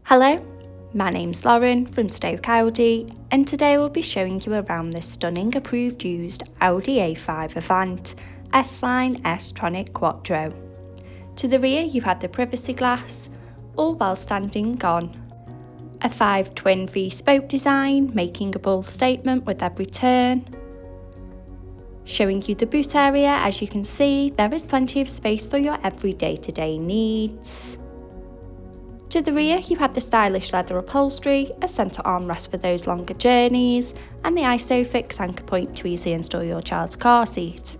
Hello, my name's Lauren from Stoke Audi, and today we'll be showing you around this stunning approved used Audi A5 Avant S-Line S Tronic Quattro. To the rear you have the privacy glass, all while standing on a 5 twin V-spoke design, making a bold statement with every turn. Showing you the boot area, as you can see, there is plenty of space for your every day-to-day needs. To the rear you have the stylish leather upholstery, a centre armrest for those longer journeys, and the ISOFIX anchor point to easily install your child's car seat.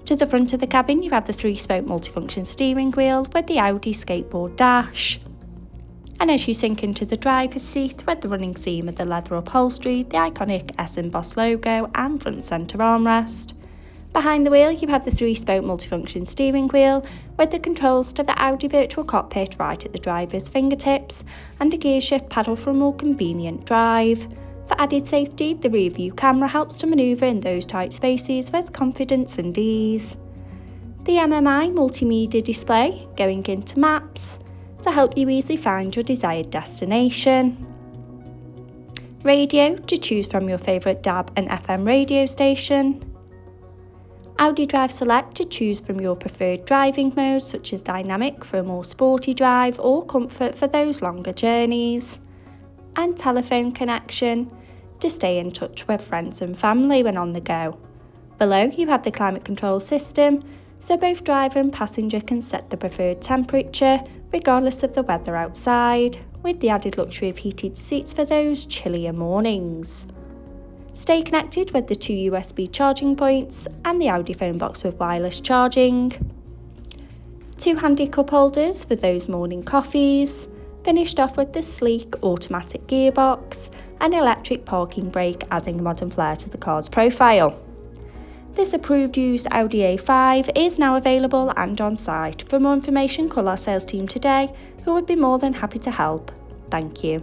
To the front of the cabin you have the 3-spoke multifunction steering wheel with the Audi skateboard dash. And as you sink into the driver's seat with the running theme of the leather upholstery, the iconic S embossed logo and front centre armrest. Behind the wheel you have the 3-spoke multifunction steering wheel with the controls to the Audi virtual cockpit right at the driver's fingertips and a gear shift paddle for a more convenient drive. For added safety, the rear view camera helps to manoeuvre in those tight spaces with confidence and ease. The MMI multimedia display going into maps to help you easily find your desired destination. Radio to choose from your favourite DAB and FM radio station. Audi Drive Select to choose from your preferred driving modes such as dynamic for a more sporty drive or comfort for those longer journeys. And telephone connection to stay in touch with friends and family when on the go. Below you have the climate control system, so both driver and passenger can set the preferred temperature regardless of the weather outside, with the added luxury of heated seats for those chillier mornings. Stay connected with the 2 USB charging points and the Audi phone box with wireless charging. 2 handy cup holders for those morning coffees, finished off with the sleek automatic gearbox and electric parking brake, adding a modern flair to the car's profile. This approved used Audi A5 is now available and on site. For more information, call our sales team today, who would be more than happy to help. Thank you.